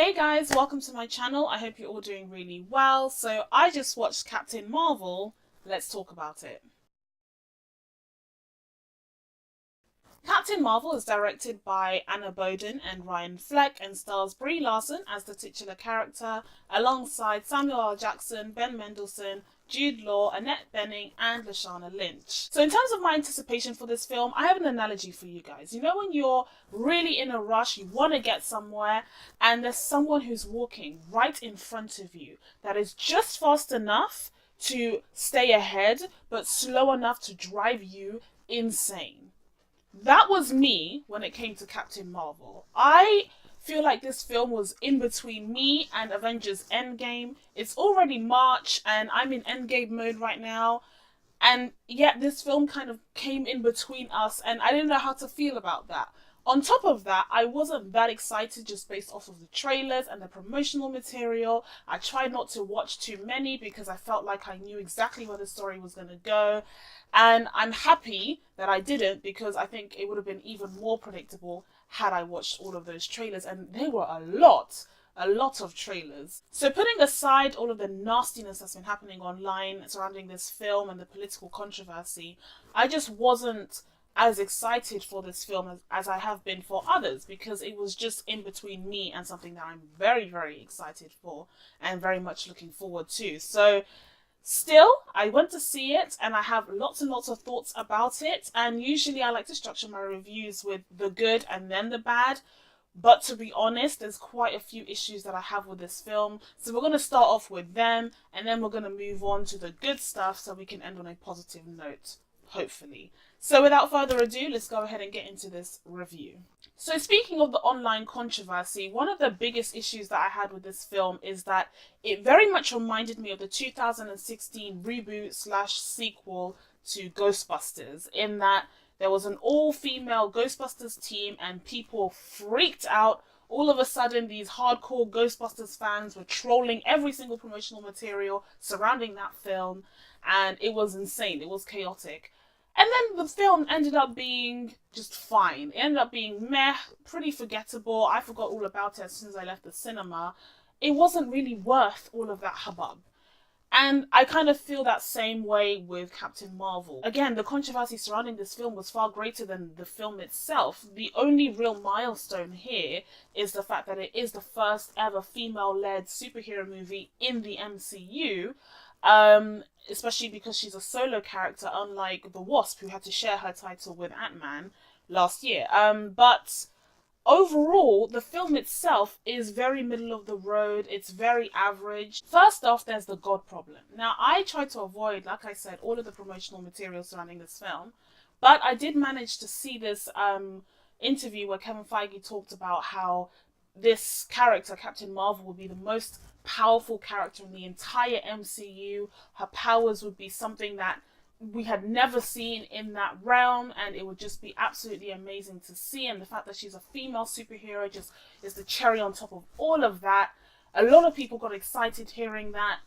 Hey guys, welcome to my channel. I hope you're all doing really well. So I just watched Captain Marvel. Let's talk about it. Captain Marvel is directed by Anna Boden and Ryan Fleck and stars Brie Larson as the titular character alongside Samuel L. Jackson, Ben Mendelsohn, Jude Law, Annette Bening, and Lashana Lynch. So in terms of my anticipation for this film, I have an analogy for you guys. You know when you're really in a rush, you want to get somewhere, and there's someone who's walking right in front of you that is just fast enough to stay ahead, but slow enough to drive you insane. That was me when it came to Captain Marvel. I feel like this film was in between me and Avengers Endgame. It's already March and I'm in Endgame mode right now. And yet this film kind of came in between us and I didn't know how to feel about that. On top of that, I wasn't that excited just based off of the trailers and the promotional material. I tried not to watch too many because I felt like I knew exactly where the story was going to go. And I'm happy that I didn't because I think it would have been even more predictable had I watched all of those trailers. And they were a lot of trailers. So putting aside all of the nastiness that's been happening online surrounding this film and the political controversy, I just wasn't as excited for this film as I have been for others because it was just in between me and something that I'm very, very excited for and very much looking forward to. So still, I went to see it and I have lots and lots of thoughts about it. And usually I like to structure my reviews with the good and then the bad. But to be honest, there's quite a few issues that I have with this film. So we're going to start off with them and then we're going to move on to the good stuff so we can end on a positive note, hopefully. So without further ado, let's go ahead and get into this review. So speaking of the online controversy, one of the biggest issues that I had with this film is that it very much reminded me of the 2016 reboot slash sequel to Ghostbusters, in that there was an all-female Ghostbusters team and people freaked out. All of a sudden, these hardcore Ghostbusters fans were trolling every single promotional material surrounding that film, and it was insane. It was chaotic. And then the film ended up being just fine. It ended up being meh, pretty forgettable. I forgot all about it as soon as I left the cinema. It wasn't really worth all of that hubbub. And I kind of feel that same way with Captain Marvel. Again, the controversy surrounding this film was far greater than the film itself. The only real milestone here is the fact that it is the first ever female-led superhero movie in the MCU. Especially because she's a solo character, unlike the Wasp, who had to share her title with Ant-Man last year. But overall, the film itself is very middle of the road. It's very average. First off, there's the God problem. Now, I tried to avoid, like I said, all of the promotional material surrounding this film, but I did manage to see this interview where Kevin Feige talked about how this character, Captain Marvel, would be the most powerful character in the entire MCU. Her powers would be something that we had never seen in that realm, and it would just be absolutely amazing to see. And the fact that she's a female superhero just is the cherry on top of all of that. A lot of people got excited hearing that.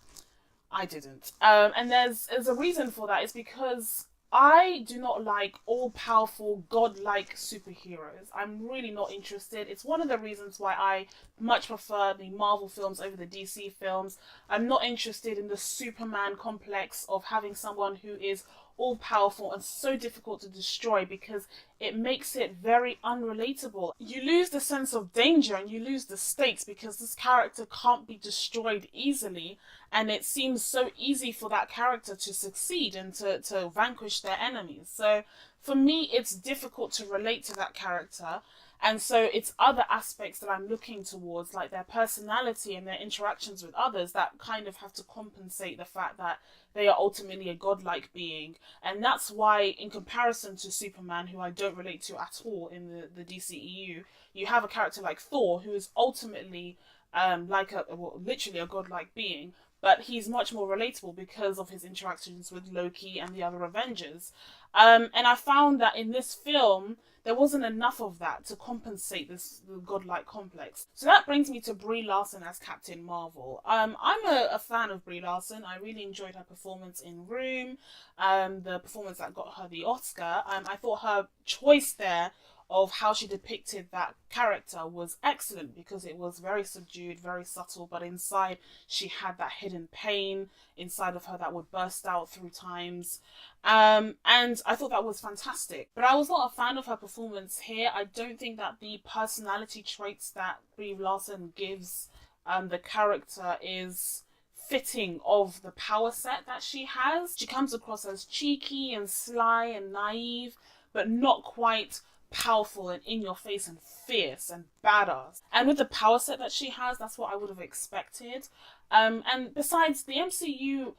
I didn't. And there's a reason for that. It's because I do not like all-powerful, godlike superheroes. I'm really not interested. It's one of the reasons why I much prefer the Marvel films over the DC films. I'm not interested in the Superman complex of having someone who is all-powerful and so difficult to destroy because it makes it very unrelatable. You lose the sense of danger and you lose the stakes because this character can't be destroyed easily, and it seems so easy for that character to succeed and to vanquish their enemies. So for me, it's difficult to relate to that character. And so it's other aspects that I'm looking towards, like their personality and their interactions with others, that kind of have to compensate the fact that they are ultimately a godlike being. And that's why, in comparison to Superman, who I don't relate to at all in the DCEU, you have a character like Thor, who is ultimately literally a godlike being, but he's much more relatable because of his interactions with Loki and the other Avengers. And I found that in this film, there wasn't enough of that to compensate this godlike complex. So that brings me to Brie Larson as Captain Marvel. I'm a fan of Brie Larson. I really enjoyed her performance in Room, the performance that got her the Oscar. I thought her choice there of how she depicted that character was excellent, because it was very subdued, very subtle, but inside she had that hidden pain inside of her that would burst out through times. And I thought that was fantastic. But I was not a fan of her performance here. I don't think that the personality traits that Brie Larson gives the character is fitting of the power set that she has. She comes across as cheeky and sly and naive, but not quite powerful and in your face and fierce and badass. And with the power set that she has, that's what I would have expected. And besides, the MCU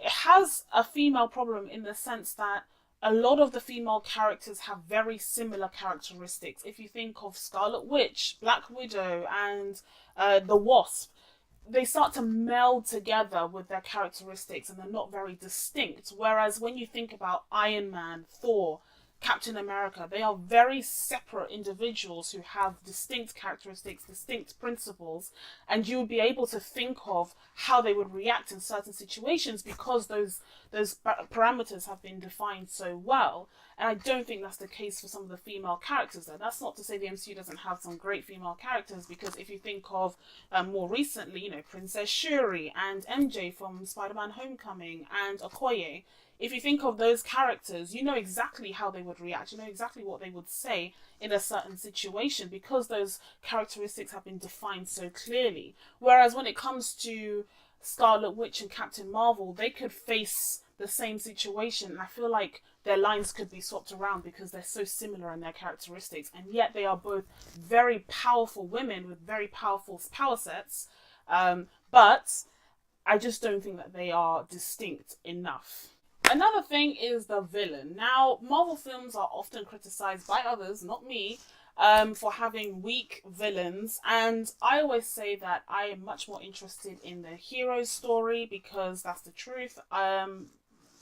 has a female problem in the sense that a lot of the female characters have very similar characteristics. If you think of Scarlet Witch, Black Widow, and the Wasp, they start to meld together with their characteristics and they're not very distinct. Whereas when you think about Iron Man, Thor, Captain America, they are very separate individuals who have distinct characteristics, distinct principles, and you would be able to think of how they would react in certain situations because those parameters have been defined so well. And I don't think that's the case for some of the female characters though. That's not to say the MCU doesn't have some great female characters, because if you think of more recently, Princess Shuri and MJ from Spider-Man Homecoming and Okoye, if you think of those characters, you know exactly how they would react, you know exactly what they would say in a certain situation because those characteristics have been defined so clearly. Whereas when it comes to Scarlet Witch and Captain Marvel, they could face the same situation, and I feel like their lines could be swapped around because they're so similar in their characteristics, and yet they are both very powerful women with very powerful power sets, but I just don't think that they are distinct enough. Another thing is the villain. Now, Marvel films are often criticized by others, not me, for having weak villains, and I always say that I am much more interested in the hero's story because that's the truth.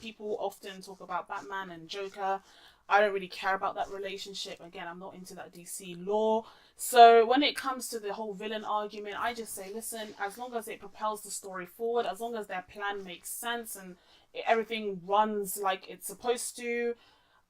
People often talk about Batman and Joker. I don't really care about that relationship. Again, I'm not into that DC lore. So when it comes to the whole villain argument, I just say, listen, as long as it propels the story forward, as long as their plan makes sense and everything runs like it's supposed to,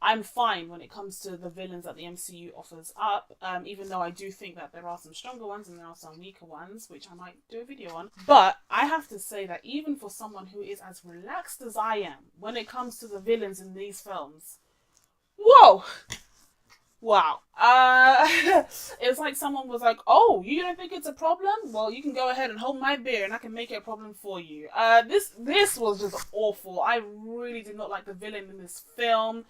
I'm fine when it comes to the villains that the MCU offers up, even though I do think that there are some stronger ones and there are some weaker ones, which I might do a video on. But I have to say that even for someone who is as relaxed as I am when it comes to the villains in these films, whoa! Wow. It's like someone was like, oh, you don't think it's a problem? Well, you can go ahead and hold my beer and I can make it a problem for you. This was just awful. I really did not like the villain in this film.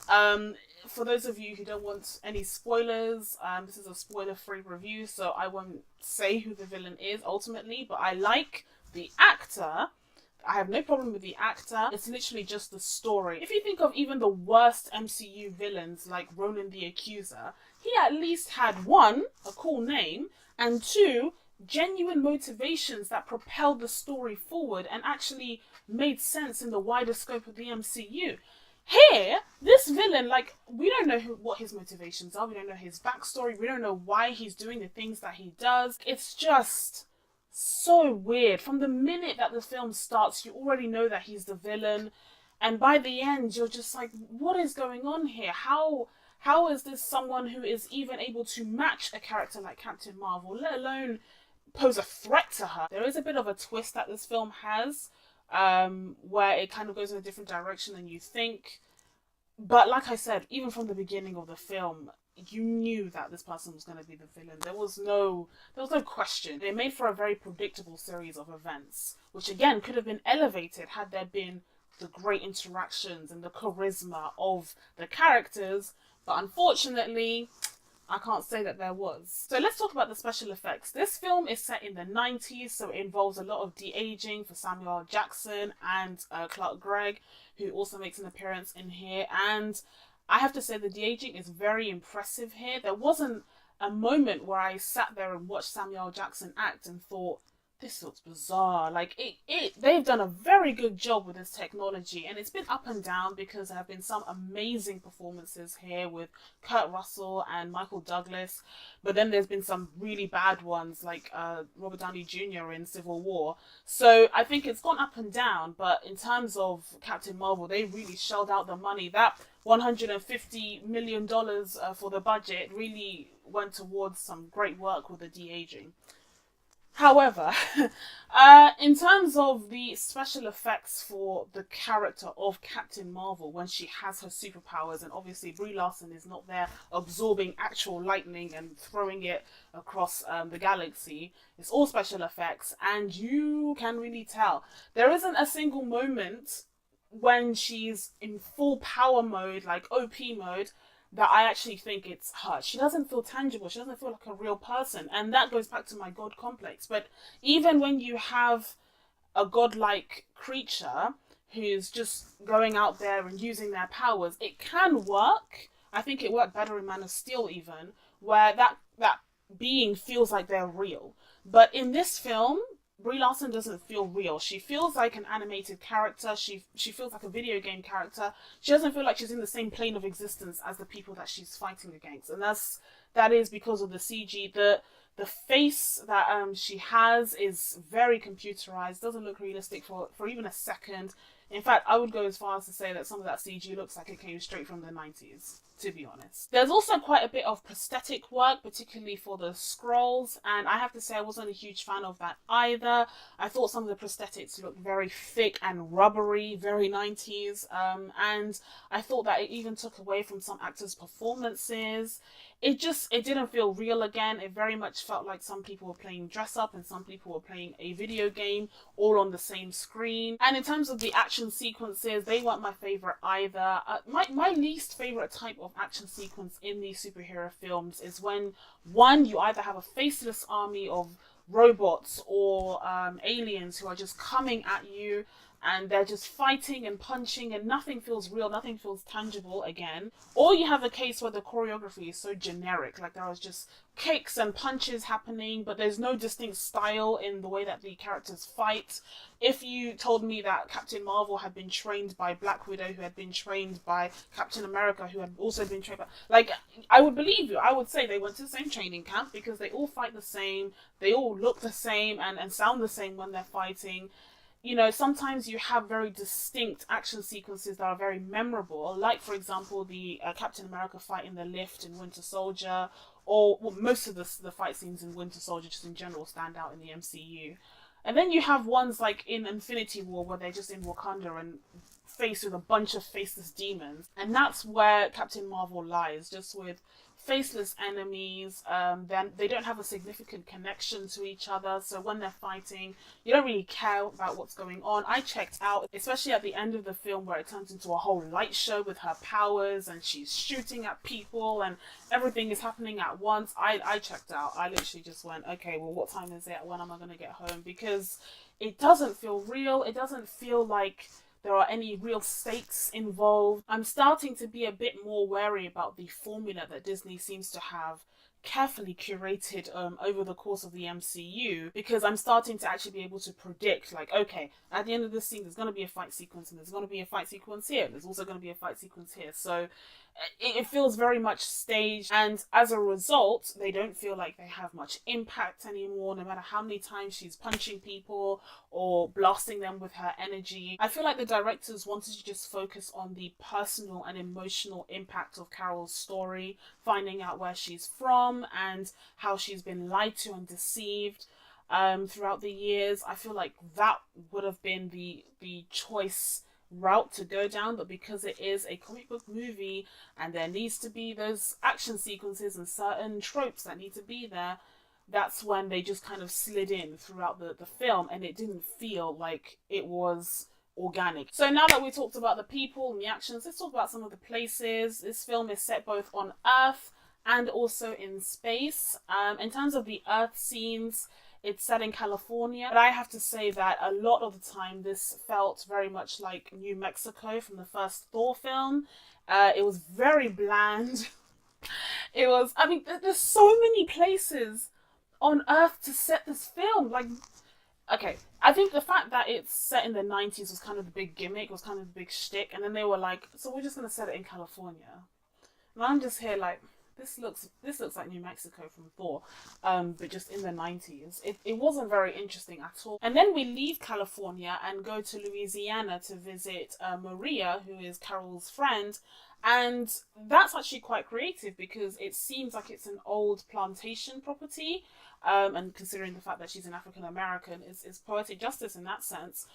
For those of you who don't want any spoilers, this is a spoiler-free review, so I won't say who the villain is ultimately, but I like the actor. I have no problem with the actor. It's literally just the story. If you think of even the worst MCU villains like Ronan the Accuser, he at least had one, a cool name, and two, genuine motivations that propelled the story forward and actually made sense in the wider scope of the MCU. Here, this villain, we don't know what his motivations are. We don't know his backstory. We don't know why he's doing the things that he does. It's just so weird. From the minute that the film starts, you already know that he's the villain, and by the end you're just like, what is going on here? How is this someone who is even able to match a character like Captain Marvel, let alone pose a threat to her? There is a bit of a twist that this film has, where it kind of goes in a different direction than you think, but like I said, even from the beginning of the film, you knew that this person was going to be the villain. There was no question. They made for a very predictable series of events, which again could have been elevated had there been the great interactions and the charisma of the characters, but unfortunately, I can't say that there was. So let's talk about the special effects. This film is set in the 90s, so it involves a lot of de-aging for Samuel L. Jackson and Clark Gregg, who also makes an appearance in here, and I have to say the de-aging is very impressive here. There wasn't a moment where I sat there and watched Samuel L. Jackson act and thought, this looks bizarre. Like they've done a very good job with this technology, and it's been up and down because there have been some amazing performances here with Kurt Russell and Michael Douglas, but then there's been some really bad ones like Robert Downey Jr. in Civil War. So I think it's gone up and down, but in terms of Captain Marvel, they really shelled out the money. That $150 million for the budget really went towards some great work with the de-aging. However, in terms of the special effects for the character of Captain Marvel when she has her superpowers, and obviously Brie Larson is not there absorbing actual lightning and throwing it across the galaxy, it's all special effects, and you can really tell. There isn't a single moment when she's in full power mode, like OP mode, that I actually think it's her. She doesn't feel tangible. She doesn't feel like a real person. And that goes back to my God complex. But even when you have a godlike creature who's just going out there and using their powers, it can work. I think it worked better in Man of Steel even, where that being feels like they're real. But in this film, Brie Larson doesn't feel real. She feels like an animated character. She feels like a video game character. She doesn't feel like she's in the same plane of existence as the people that she's fighting against, and that is because of the CG. The face that she has is very computerized. Doesn't look realistic for even a second. In fact, I would go as far as to say that some of that CG looks like it came straight from the 90s, to be honest. There's also quite a bit of prosthetic work, particularly for the scrolls, and I have to say I wasn't a huge fan of that either. I thought some of the prosthetics looked very thick and rubbery, very 90s, and I thought that it even took away from some actors' performances. It didn't feel real again. It very much felt like some people were playing dress up and some people were playing a video game all on the same screen. And in terms of the action sequences, they weren't my favorite either. My least favorite type of action sequence in these superhero films is when, one, you either have a faceless army of robots or aliens who are just coming at you, and they're just fighting and punching and nothing feels real, nothing feels tangible again. Or you have a case where the choreography is so generic, like there was just kicks and punches happening, but there's no distinct style in the way that the characters fight. If you told me that Captain Marvel had been trained by Black Widow, who had been trained by Captain America, who had also been trained by... Like, I would believe you. I would say they went to the same training camp because they all fight the same, they all look the same and sound the same when they're fighting. You know, sometimes you have very distinct action sequences that are very memorable, like, for example, the Captain America fight in the lift in Winter Soldier, or well, most of the fight scenes in Winter Soldier just in general stand out in the MCU. And then you have ones like in Infinity War where they're just in Wakanda and faced with a bunch of faceless demons. And that's where Captain Marvel lies, just with faceless enemies. Then they don't have a significant connection to each other, so when they're fighting you don't really care about what's going on. I checked out, especially at the end of the film where it turns into a whole light show with her powers and she's shooting at people and everything is happening at once. I checked out. I literally just went, okay, well, what time is it? When am I going to get home? Because it doesn't feel real. It doesn't feel like there are any real stakes involved. I'm starting to be a bit more wary about the formula that Disney seems to have carefully curated over the course of the MCU, because I'm starting to actually be able to predict, like, okay, at the end of this scene there's going to be a fight sequence and there's going to be a fight sequence here, there's also going to be a fight sequence here. So it feels very much staged, and as a result they don't feel like they have much impact anymore, no matter how many times she's punching people or blasting them with her energy. I feel like the directors wanted to just focus on the personal and emotional impact of Carol's story, finding out where she's from and how she's been lied to and deceived throughout the years. I feel like that would have been the choice route to go down, but because it is a comic book movie and there needs to be those action sequences and certain tropes that need to be there, that's when they just kind of slid in throughout the film, and it didn't feel like it was organic. So now that we talked about the people and the actions, let's talk about some of the places. This film is set both on Earth and also in space. In terms of the Earth scenes, it's set in California, but I have to say that a lot of the time this felt very much like New Mexico from the first Thor film. It was very bland. It was, I mean, there's so many places on Earth to set this film. Like, Okay, I think the fact that it's set in the 90s was kind of the big gimmick, was kind of the big shtick, and then they were like, so we're just gonna set it in California. And I'm just here like, this looks like New Mexico from Thor, but just in the 90s. It wasn't very interesting at all. And then we leave California and go to Louisiana to visit Maria, who is Carol's friend. And that's actually quite creative because it seems like it's an old plantation property. And considering the fact that she's an African American, it's poetic justice in that sense.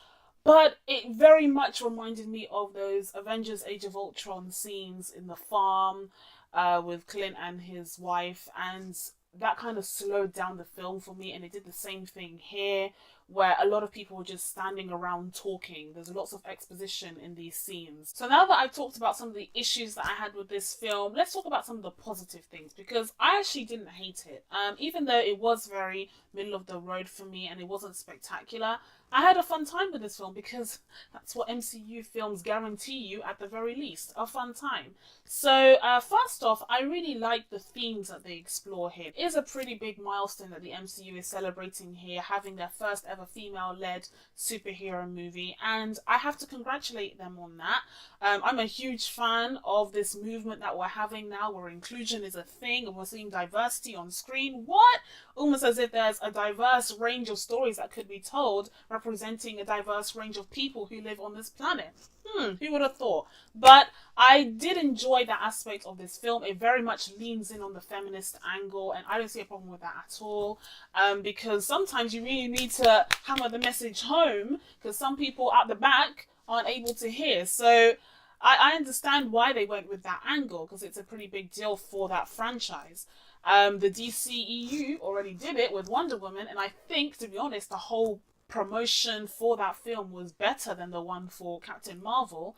But it very much reminded me of those Avengers Age of Ultron scenes in the farm with Clint and his wife, and that kind of slowed down the film for me. And it did the same thing here, where a lot of people were just standing around talking. There's lots of exposition in these scenes. So now that I've talked about some of the issues that I had with this film, let's talk about some of the positive things, because I actually didn't hate it. Even though it was very middle of the road for me and it wasn't spectacular, I had a fun time with this film because that's what MCU films guarantee you at the very least, a fun time. So first off, I really like the themes that they explore here. It is a pretty big milestone that the MCU is celebrating here, having their first ever female-led superhero movie, and I have to congratulate them on that. I'm a huge fan of this movement that we're having now, where inclusion is a thing and we're seeing diversity on screen. What? Almost as if there's a diverse range of stories that could be told representing a diverse range of people who live on this planet. Who would have thought? But I did enjoy that aspect of this film. It very much leans in on the feminist angle, and I don't see a problem with that at all. Because sometimes you really need to hammer the message home, because some people at the back aren't able to hear. So I understand why they went with that angle, because it's a pretty big deal for that franchise. The DCEU already did it with Wonder Woman, and I think, to be honest, the whole promotion for that film was better than the one for Captain Marvel.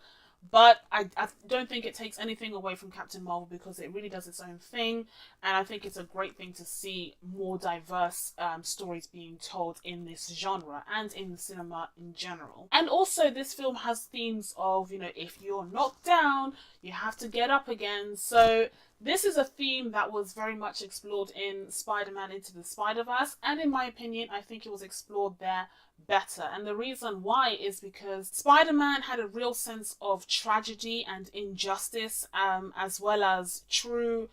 But I don't think it takes anything away from Captain Marvel, because it really does its own thing. And I think it's a great thing to see more diverse stories being told in this genre and in cinema in general. And also, this film has themes of, if you're knocked down, you have to get up again. So this is a theme that was very much explored in Spider-Man Into the Spider-Verse, and in my opinion, I think it was explored there better. And the reason why is because Spider-Man had a real sense of tragedy and injustice, as well as true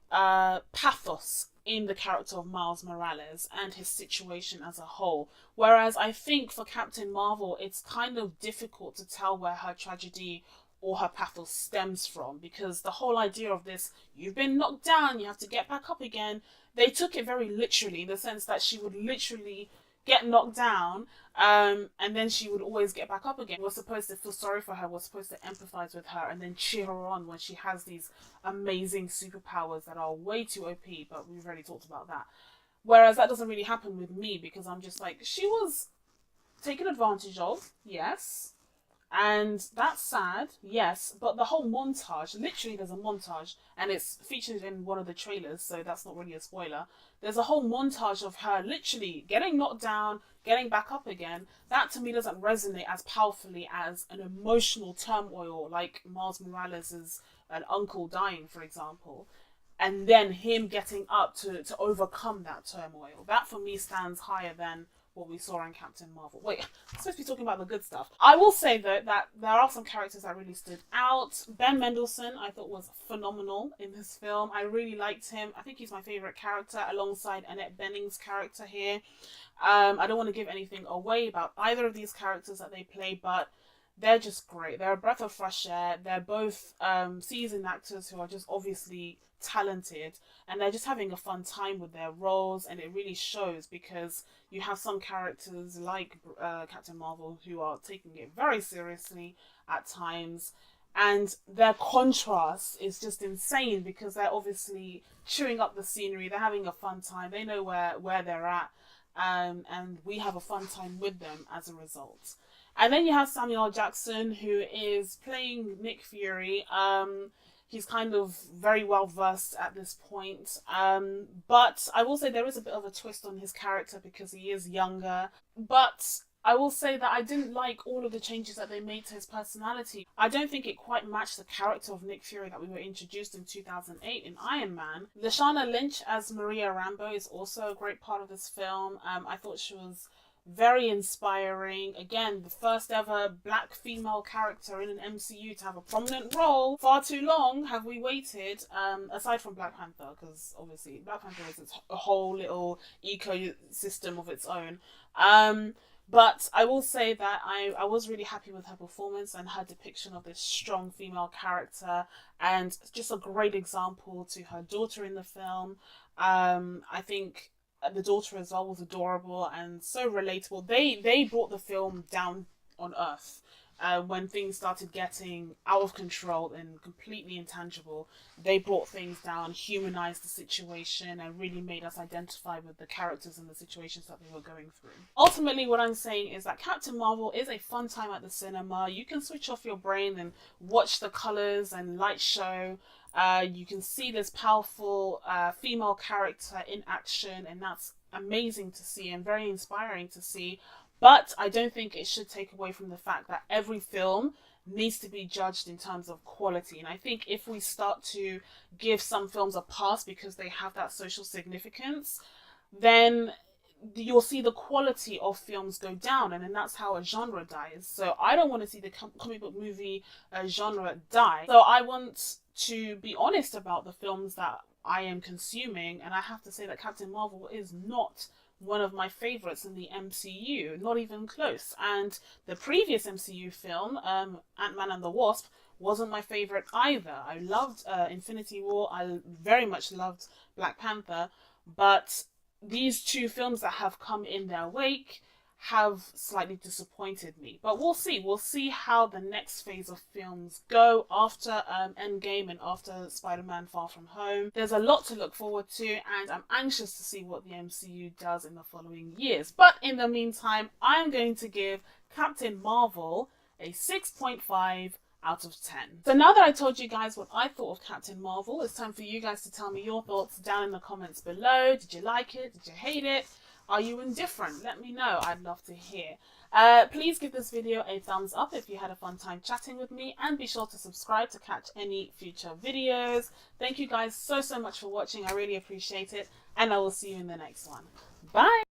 pathos in the character of Miles Morales and his situation as a whole. Whereas I think for Captain Marvel, it's kind of difficult to tell where her tragedy or her pathos stems from, because the whole idea of this, you've been knocked down, you have to get back up again, they took it very literally, in the sense that she would literally get knocked down, and then she would always get back up again. We're supposed to feel sorry for her, we're supposed to empathize with her, and then cheer her on when she has these amazing superpowers that are way too OP, but we've already talked about that. Whereas that doesn't really happen with me, because I'm just like, she was taken advantage of, yes, and that's sad, yes, but the whole montage, literally there's a montage, and it's featured in one of the trailers, so that's not really a spoiler. There's a whole montage of her literally getting knocked down, getting back up again. That to me doesn't resonate as powerfully as an emotional turmoil like Miles Morales' an uncle dying, for example, and then him getting up to overcome that turmoil. That for me stands higher than what we saw in Captain Marvel. Wait, I'm supposed to be talking about the good stuff. I will say, though, that there are some characters that really stood out. Ben Mendelsohn, I thought, was phenomenal in this film. I really liked him. I think he's my favourite character, alongside Annette Bening's character here. I don't want to give anything away about either of these characters that they play, but they're just great. They're a breath of fresh air. They're both seasoned actors who are just obviously talented, and they're just having a fun time with their roles, and it really shows, because you have some characters like Captain Marvel who are taking it very seriously at times, and their contrast is just insane, because they're obviously chewing up the scenery, they're having a fun time, they know where they're at, and we have a fun time with them as a result. And then you have Samuel L. Jackson, who is playing Nick Fury. He's kind of very well versed at this point. But I will say there is a bit of a twist on his character, because he is younger. But I will say that I didn't like all of the changes that they made to his personality. I don't think it quite matched the character of Nick Fury that we were introduced in 2008 in Iron Man. Lashana Lynch as Maria Rambeau is also a great part of this film. I thought she was very inspiring. Again, the first ever black female character in an MCU to have a prominent role. Far too long have we waited, aside from Black Panther, because obviously Black Panther is a whole little ecosystem of its own. But I will say that I was really happy with her performance and her depiction of this strong female character, and just a great example to her daughter in the film. I think the daughter as well was adorable and so relatable. They brought the film down on earth. When things started getting out of control and completely intangible, they brought things down, humanized the situation, and really made us identify with the characters and the situations that they were going through. Ultimately, what I'm saying is that Captain Marvel is a fun time at the cinema. You can switch off your brain and watch the colors and light show. You can see this powerful female character in action, and that's amazing to see and very inspiring to see. But I don't think it should take away from the fact that every film needs to be judged in terms of quality. And I think if we start to give some films a pass because they have that social significance, then you'll see the quality of films go down, and then that's how a genre dies. So I don't want to see the comic book movie genre die. So I want to be honest about the films that I am consuming, and I have to say that Captain Marvel is not one of my favorites in the MCU, not even close. And the previous MCU film, Ant-Man and the Wasp, wasn't my favorite either. I loved Infinity War. I very much loved Black Panther, but these two films that have come in their wake have slightly disappointed me. But we'll see. We'll see how the next phase of films go after Endgame and after Spider-Man Far From Home. There's a lot to look forward to, and I'm anxious to see what the MCU does in the following years. But in the meantime, I'm going to give Captain Marvel a 6.5 out of 10. So now that I told you guys what I thought of Captain Marvel, it's time for you guys to tell me your thoughts down in the comments below. Did you like it? Did you hate it? Are you indifferent? Let me know. I'd love to hear. Please give this video a thumbs up if you had a fun time chatting with me, and be sure to subscribe to catch any future videos. Thank you guys so much for watching. I really appreciate it, and I will see you in the next one. Bye!